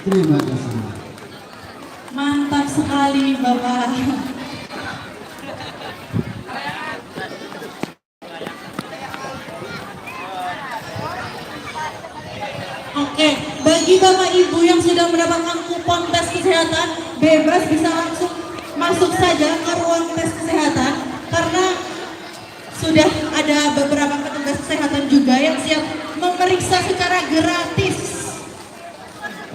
Terima kasih. Mantap sekali Bapak. Oke, bagi Bapak Ibu yang sudah mendapatkan kupon tes kesehatan, bebas bisa langsung masuk saja ke ruang tes kesehatan karena sudah ada beberapa petugas kesehatan juga yang siap memeriksa secara gratis.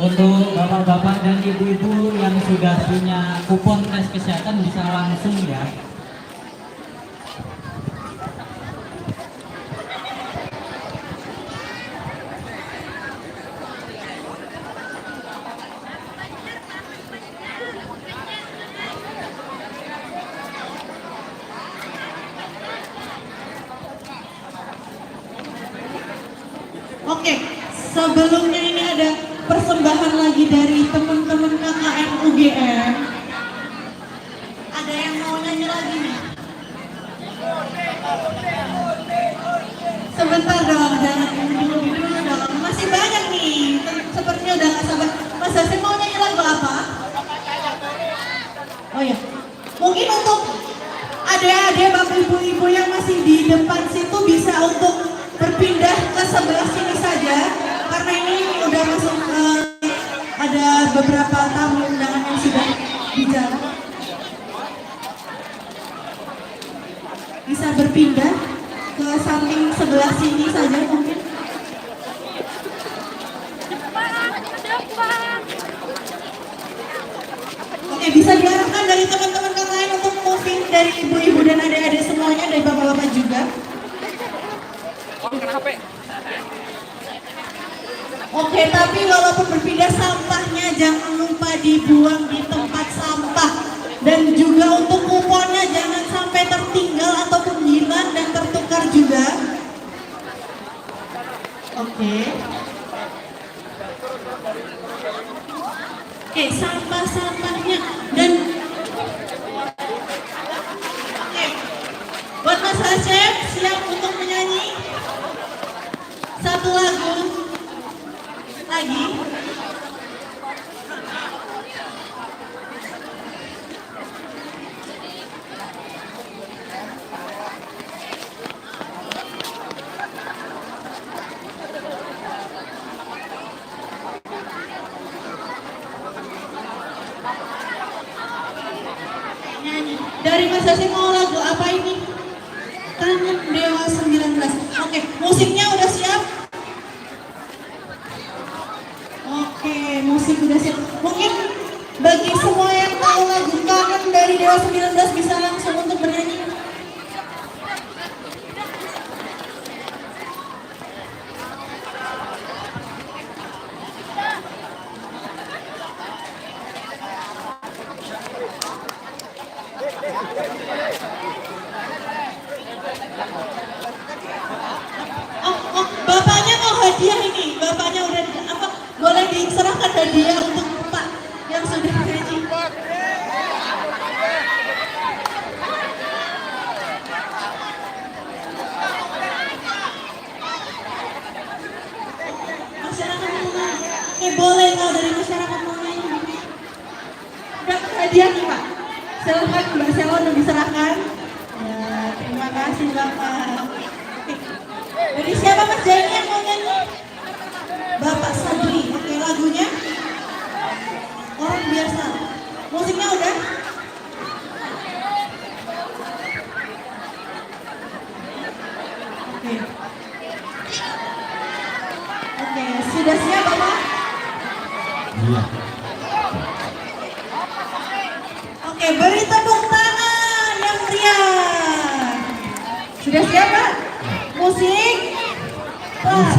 Untuk bapak-bapak dan ibu-ibu yang sudah punya kupon tes kesehatan bisa langsung ya. Oke, sebelumnya ini ada persembahan lagi dari teman-teman KKN UGM. Ada yang mau nyanyi lagi nih? Sebentar dong, jangan dulu dong. Masih banyak nih, sepertinya udah gak sabar. Mas Hasim mau nyanyi lagu apa? Oh ya, mungkin untuk adik-adik, bapak ibu-ibu yang masih di depan situ bisa untuk berpindah ke sebelah sini saja. Karena ini udah masuk ada beberapa tamu undangan yang sudah bicara. Bisa berpindah ke samping sebelah sini saja mungkin. Oke, bisa diarahkan dari teman-teman yang lain untuk moving dari ibu-ibu dan adik-adik semuanya, dari bapak-bapak juga. Oke, tapi walaupun berpindah sampahnya jangan lupa dibuang di tempat sampah. Dan juga untuk kuponnya jangan sampai tertinggal ataupun hilang dan tertukar juga. Oke. Oke, sampah-sampahnya dan oke. Buat Mas Hasyim siap untuk menyanyi satu lagu lagi. Nyanyi. Dari Mas Hasyim mau lagu apa ini? Kangen Dewa 19. Oke, musiknya udah siap? Oke, musik udah siap. Mungkin bagi semua yang tahu lagu Kangen dari Dewa 19 bisa langsung untuk bernyanyi. Oh, bapaknya mau hadiah ini. Bapaknya udah apa? Boleh diserahkan hadiah untuk Pak yang sudah nyanyi. Masyarakat mau nyanyi. Oke, boleh kalau dari masyarakat mau nyanyi. Dapat hadiah nih Pak. Silakan Mbak Sela udah diserahkan. Ya, terima kasih Bapak. Oke. Jadi siapa Mas Jaini yang mau nyanyi? Bapak Sadri. Oke, lagunya Orang Biasa. Musiknya udah? Oke. Oke, sudah siap Bapak? Iya. Oke, beri tepuk tangan yang meriah. Sudah siap Pak? Musik. Pak.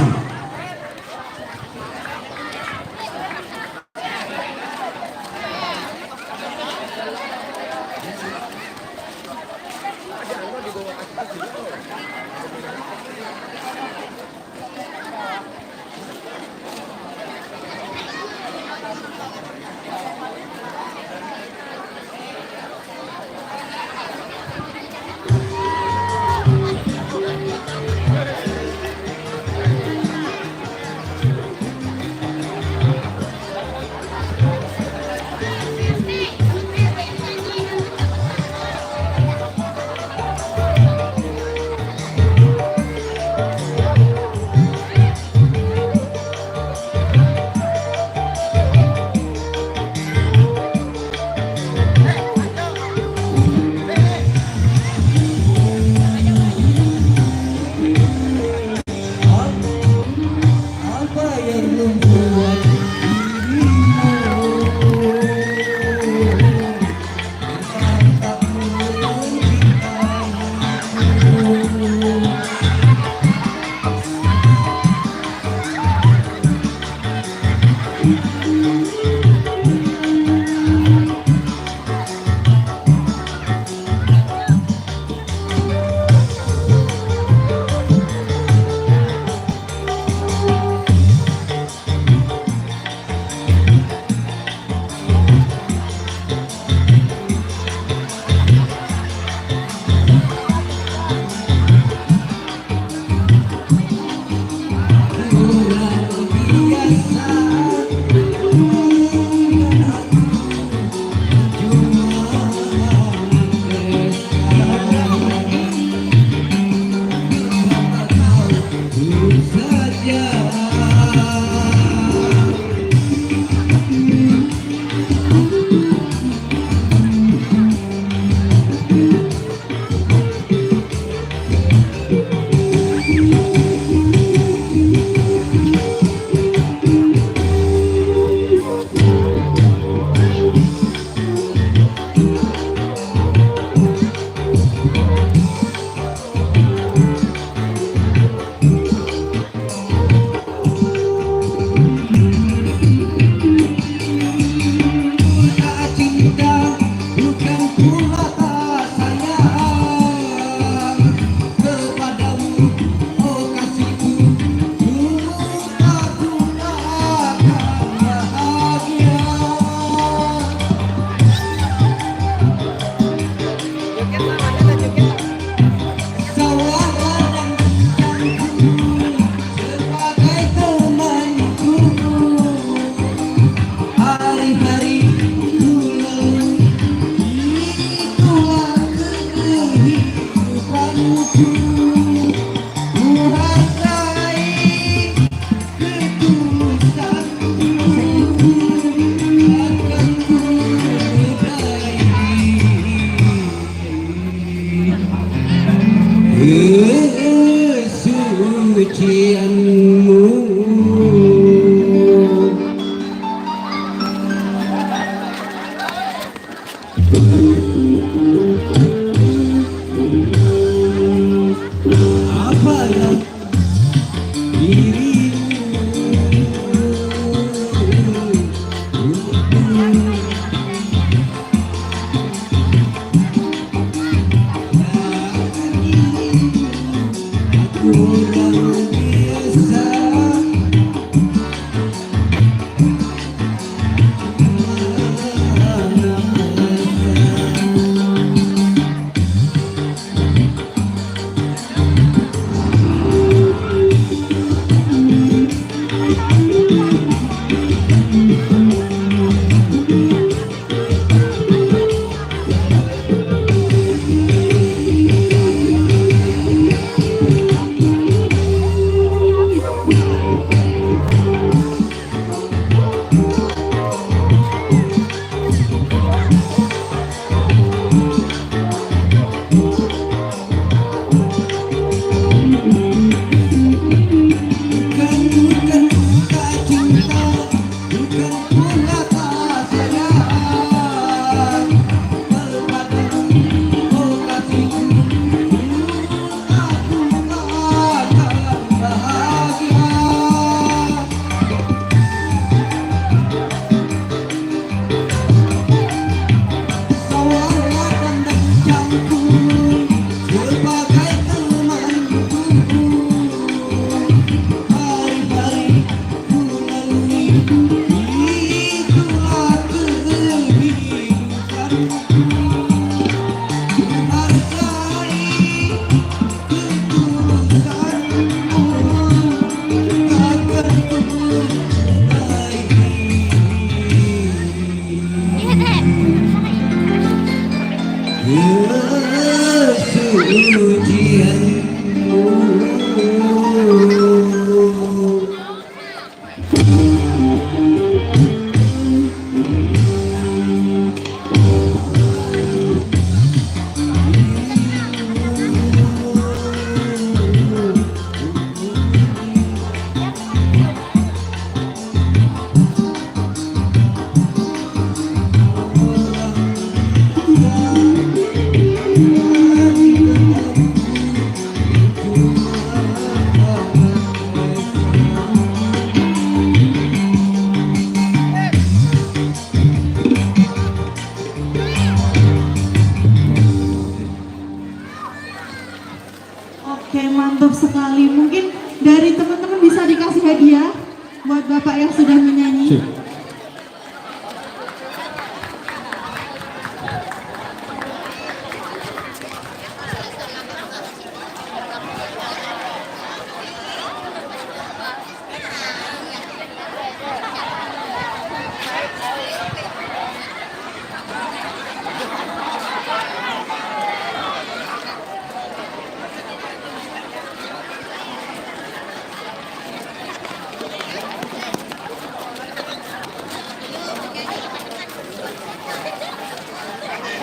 buat Bapak yang sudah menyanyi. Sip.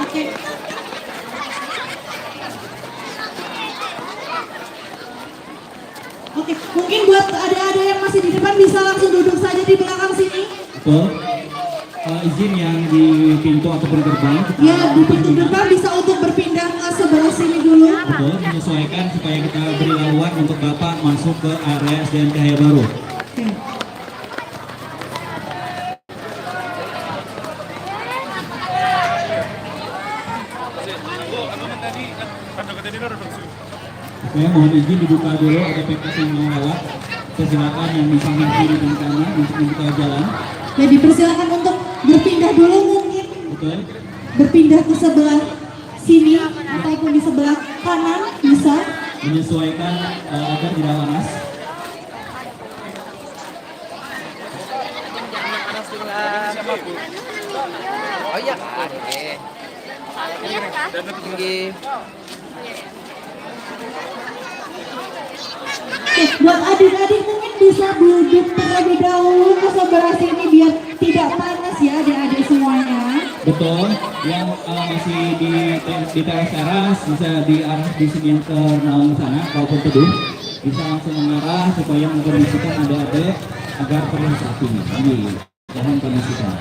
Oke. Oke, mungkin buat adik-adik yang masih di depan bisa langsung duduk saja di belakang sini. Betul. Izin yang di pintu ataupun gerbang. kita Ya, di pintu berpindah. depan bisa untuk berpindah ke sebelah sini dulu. Betul, menyesuaikan supaya kita beri laluan untuk Bapak masuk ke area SDN Cahaya Baru. Oke. Oke, mohon izin dibuka dulu, ada PKS yang mau lewat. Silakan yang di samping kiri dan kanan untuk membuka jalan. Ya, dipersilakan untuk berpindah dulu mungkin. Betul. Berpindah ke sebelah sini ataupun di sebelah kanan bisa. Menyesuaikan agar tidak panas. Oh iya, oke. Tinggi. Oke, buat adik-adik mungkin bisa duduk terlebih dahulu ke sebelah sini biar tidak panas ya adik-adik semuanya. Betul. Yang masih di teras bisa diarah di sini yang ke naung sana, kalaupun teduh bisa langsung mengarah supaya mengkondisikan adik-adik agar terlihat rapi. Ini mohon kondisikan.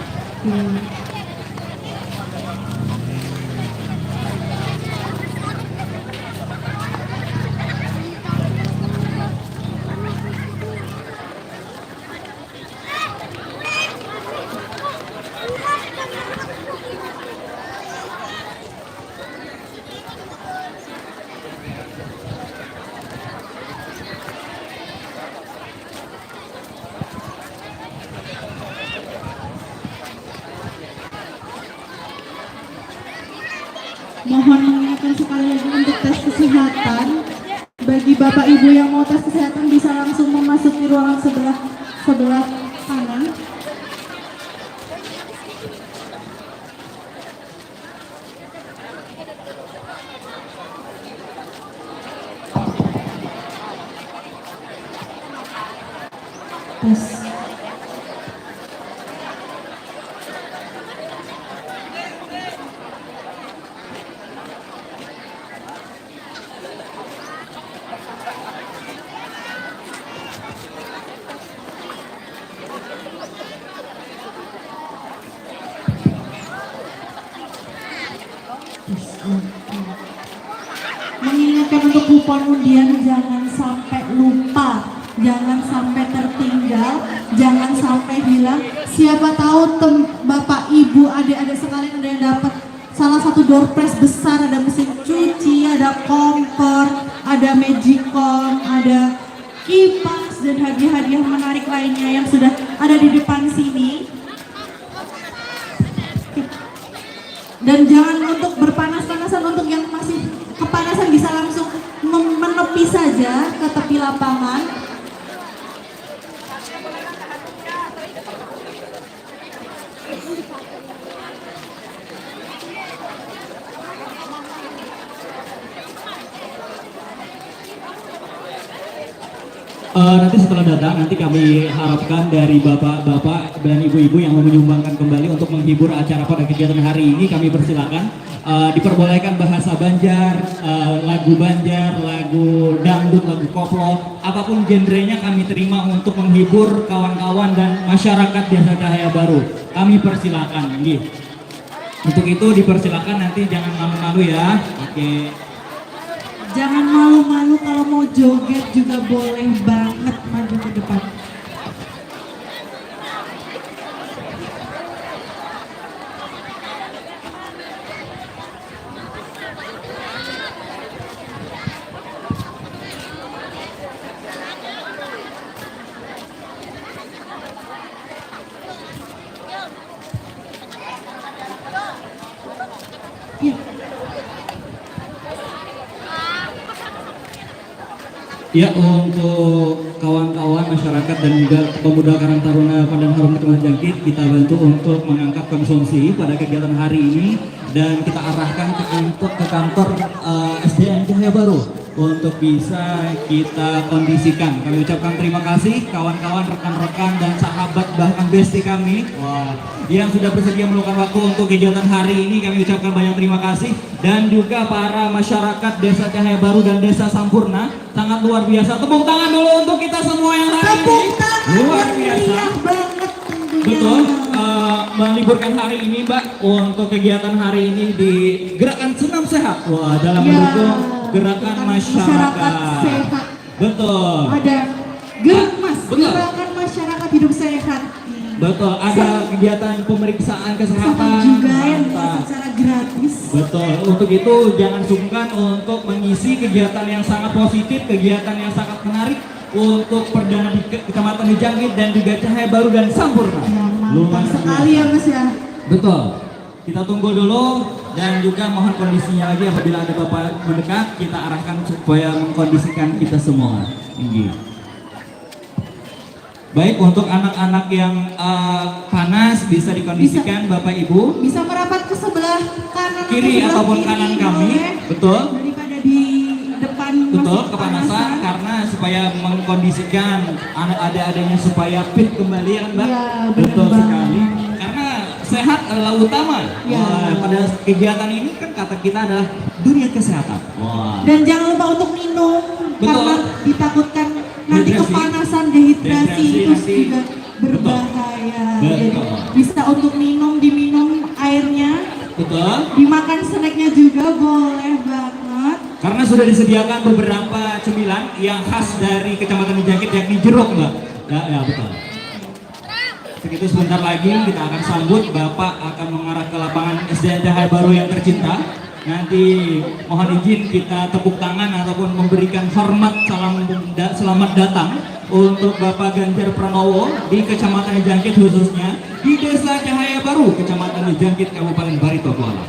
Mohon mengingatkan sekali lagi untuk tes kesehatan. Bagi Bapak Ibu yang mau tes kesehatan bisa langsung memasuki ruangan sebelah kanan. Tes. Mengingatkan untuk kupon undian jangan sampai lupa, jangan sampai tertinggal, jangan sampai hilang. Siapa tahu Bapak Ibu adik-adik sekalian ada yang dapat salah satu door prize besar, ada mesin cuci, ada kompor, ada magicom, ada kipas dan hadiah-hadiah menarik lainnya yang sudah ada di depan sini. Dan jangan untuk berpanas-panasan, untuk yang masih kepanasan bisa langsung menepi saja ke tepi lapangan. Nanti setelah datang, nanti kami harapkan dari bapak-bapak dan ibu-ibu yang mau menyumbangkan kembali untuk menghibur acara pada kegiatan hari ini, kami persilakan. Diperbolehkan bahasa Banjar, lagu Banjar, lagu dangdut, lagu koplo, apapun genrenya kami terima untuk menghibur kawan-kawan dan masyarakat Desa Cahaya Baru. Kami persilakan, nggih. Untuk itu dipersilakan, nanti jangan malu-malu ya. Oke. Jangan malu-malu, kalau mau joget juga boleh banget maju ke depan. Ya, untuk kawan-kawan masyarakat dan juga pemuda Karang Taruna Pandan Harum Kecamatan Jangkit, kita bantu untuk mengangkat konsumsi pada kegiatan hari ini dan kita arahkan ke kantor SDN Cahaya Baru untuk bisa kita kondisikan. Kami ucapkan terima kasih kawan-kawan, rekan-rekan dan sahabat bahkan besti kami yang sudah bersedia meluangkan waktu untuk kegiatan hari ini. Kami ucapkan banyak terima kasih dan juga para masyarakat Desa Cahaya Baru dan Desa Sampurna, sangat luar biasa. Tepuk tangan dulu untuk kita semua yang hari ini. Luar biasa. Banget tentunya. Betul, meliburkan hari ini Mbak untuk kegiatan hari ini di Gerakan Senam Sehat. Wah, dalam Ya, mendukung gerakan masyarakat. sehat. Betul. Ada Germas, Betul. Gerakan Masyarakat Hidup Sehat. Betul, ada kegiatan pemeriksaan kesehatan juga yang mantap. secara gratis. Betul, untuk itu jangan sungkan untuk mengisi kegiatan yang sangat positif, kegiatan yang sangat menarik untuk perdana di Kecamatan Dijangkit dan juga Cahaya Baru dan Sampurna. Ya, Luar mantap sekali ya Mas ya. Betul. Kita tunggu dulu dan juga mohon kondisinya lagi apabila ada Bapak mendekat, kita arahkan supaya mengkondisikan kita semua. Ini. Baik, untuk anak-anak yang panas bisa dikondisikan Bapak Ibu. Bisa merapat ke sebelah kanan atau Kiri sebelah ataupun kiri, kanan kami. boleh. Betul. Daripada di depan Betul, masuk kepanasan karena supaya mengkondisikan anak adik-adiknya supaya fit kembali ya Mbak. Iya, Betul benar sekali. banget. Karena sehat adalah utama. Iya. Wah, pada kegiatan ini kan kata kita adalah dunia kesehatan. Wah. Dan jangan lupa untuk minum. Betul. Karena ditakutkan nanti Dehidrasi. kepanasan, dehidrasi Dehidrasi itu nanti. juga berbahaya. Betul. Jadi bisa untuk minum, diminum airnya, Betul. dimakan snacknya juga boleh banget. Karena sudah disediakan beberapa cemilan yang khas dari Kecamatan Dijangkit yakni jeruk Mbak. Ya betul. Segitu sebentar lagi kita akan sambut Bapak akan mengarah ke lapangan SDN Cahaya Baru yang tercinta. Nanti mohon izin kita tepuk tangan ataupun memberikan hormat selamat datang untuk Bapak Ganjar Pranowo di Kecamatan Dijangkit khususnya di Desa Cahaya Baru, Kecamatan Dijangkit, Kabupaten Barito Kuala.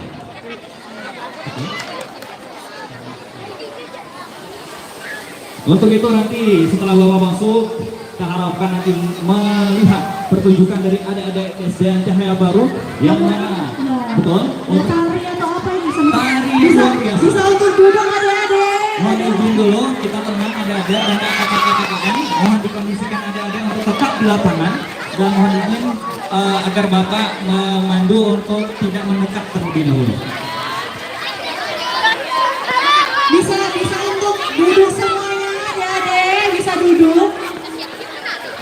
Untuk itu nanti setelah Bapak masuk, kita harapkan nanti melihat pertunjukan dari adik-adik SDN Cahaya Baru yang mana, betul? Mau tari atau apa ini? Tari Bisa, luar biasa. bisa untuk duduk adik-adik. Mohon izin dulu, kita tenang adik-adik dan kakak-kakak. Mohon dikondisikan adik-adik untuk tetap di lapangan dan mohon izin agar Bapak memandu untuk tidak mendekat terlebih dahulu. Bisa untuk duduk semuanya adik-adik, bisa duduk.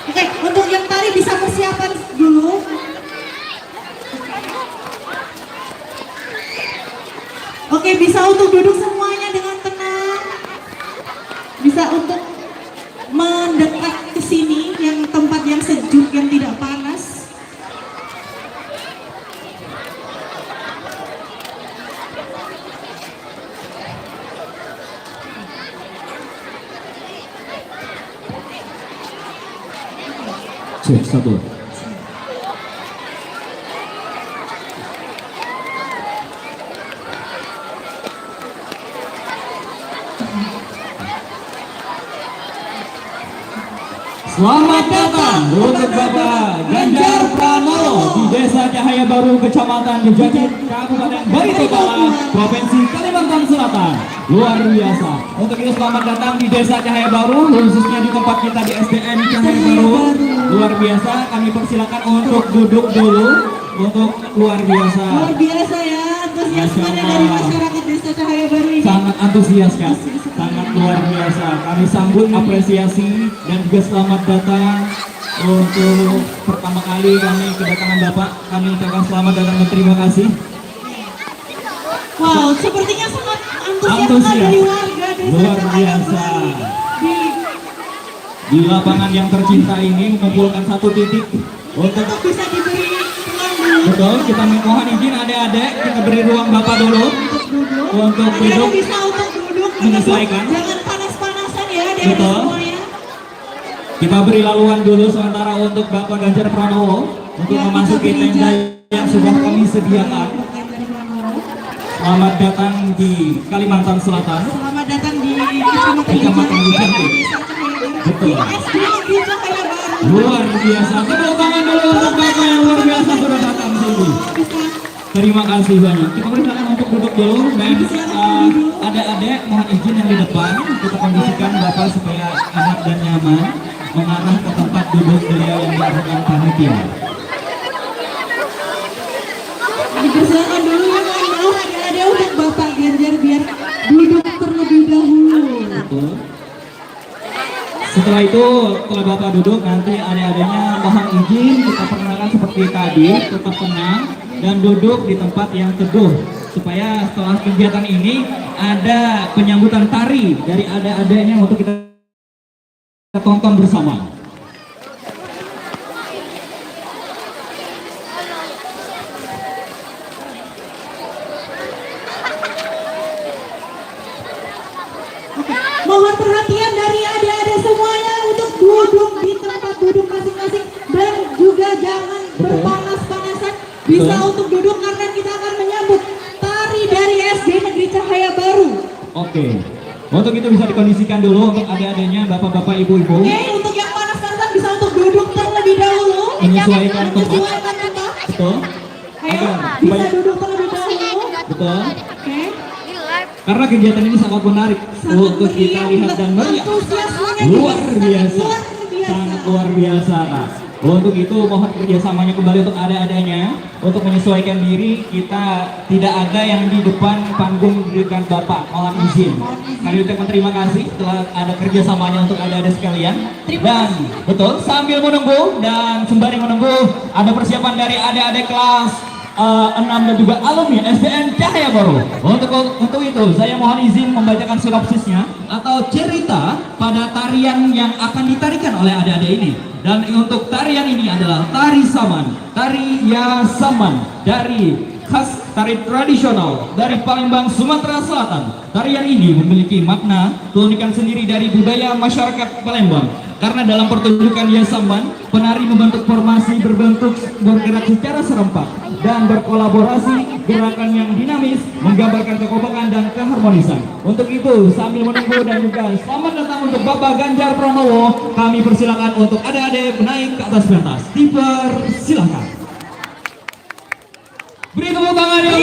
Oke, untuk yang tari bisa persiapan dulu. Oke, bisa untuk duduk semuanya dengan tenang. Bisa untuk mendekat ke sini yang tempat yang sejuk, yang tidak panas. Cek, satu. Selamat datang untuk Bapak Ganjar Pranowo di Desa Cahaya Baru, Kecamatan Dijangkit, Kabupaten Barito Kuala, Provinsi Kalimantan Selatan. Luar biasa. Untuk itu selamat datang di Desa Cahaya Baru, khususnya di tempat kita di SDN Cahaya Baru. Luar biasa. Kami persilakan untuk duduk dulu. Untuk luar biasa. Luar biasa ya, antusiasmenya Masya dari Allah. masyarakat Desa Cahaya Baru ini. Sangat antusias kan? Sangat luar biasa. Kami sambut apresiasi dan juga selamat datang untuk pertama kali kami kedatangan Bapak. Kami ucapkan selamat datang dan terima kasih. Wow, sepertinya sangat antusias Antusias. dari warga Desa Luar Cahaya biasa. Baru. Di lapangan yang tercinta ini mengumpulkan satu titik untuk Untuk bisa diberi ruang dulu betul. Kita mohon izin adik-adik kita beri ruang Bapak dulu untuk duduk. untuk Adik-adik duduk. bisa untuk duduk. Menyesuaikan. Jangan panas-panasan ya adik-adik Betul. semuanya. Kita beri laluan dulu sementara untuk Bapak Ganjar Pranowo untuk Ya, memasuki kita beri tenda jalan yang sudah kami sediakan. Bapak Ganjar Pranowo. Selamat datang di Kalimantan Selatan. Selamat datang di di Kecamatan Bujanti. Betul. SD Negeri Cahaya Baru. Luar biasa. Tepuk tangan dulu untuk Bapak yang luar biasa sudah datang sini. Terima kasih banyak. Kita persilakan untuk duduk dulu dan adik-adik mohon izin yang di depan kita kondisikan Bapak supaya aman dan nyaman mengarah ke tempat duduk beliau yang diarahkan panitia. Dipersilakan dulu ya mohon maaf ada untuk Bapak Ganjar biar duduk terlebih dahulu. Betul. Setelah itu, setelah Bapak duduk, nanti adik-adiknya mohon izin kita perkenalkan seperti tadi, tetap tenang dan duduk di tempat yang teduh supaya setelah kegiatan ini ada penyambutan tari dari adik-adiknya untuk kita tonton bersama. Mohon perhatian dari adik-adik semuanya untuk duduk di tempat duduk masing-masing dan juga jangan berpanas-panasan. Bisa untuk duduk karena kita akan menyambut tari dari SD Negeri Cahaya Baru. Oke, untuk itu bisa dikondisikan dulu untuk adik-adiknya, bapak-bapak, ibu-ibu. Oke, untuk yang panas-panasan bisa untuk duduk terlebih dahulu. Menyesuaikan tempat. Menyesuaikan tempat. Betul. Ayo, Agar bisa supaya duduk terlebih dahulu. betul. Oke. Karena kegiatan ini sangat menarik untuk kita lihat dan melihat. Antusiasmenya Luar juga biasa, luar biasa. sangat luar biasa. Nah, untuk itu mohon kerjasamanya kembali untuk adik-adiknya untuk menyesuaikan diri. Kita tidak ada yang di depan panggung dengan Bapak, mohon izin. Kami ucapkan terima kasih telah ada kerjasamanya untuk adik-adik sekalian. Dan betul sambil menunggu dan sembari menunggu ada persiapan dari adik-adik kelas 6 dan juga alumni SDN Cahaya Baru. Untuk itu saya mohon izin membacakan sinopsisnya atau cerita pada tarian yang akan ditarikan oleh adik-adik ini. Dan untuk tarian ini adalah tari saman, tari yasaman dari khas tari tradisional dari Palembang, Sumatera Selatan. Tarian ini memiliki makna keunikan sendiri dari budaya masyarakat Palembang. Karena dalam pertunjukan yasaman, penari membentuk formasi bergerak secara serempak dan berkolaborasi, gerakan yang dinamis menggambarkan kekompakan dan keharmonisan. Untuk itu sambil menunggu dan juga selamat datang untuk Bapak Ganjar Pranowo, kami persilakan untuk adik-adik naik ke atas pentas. Dipersilakan. Beri tepuk tangan yang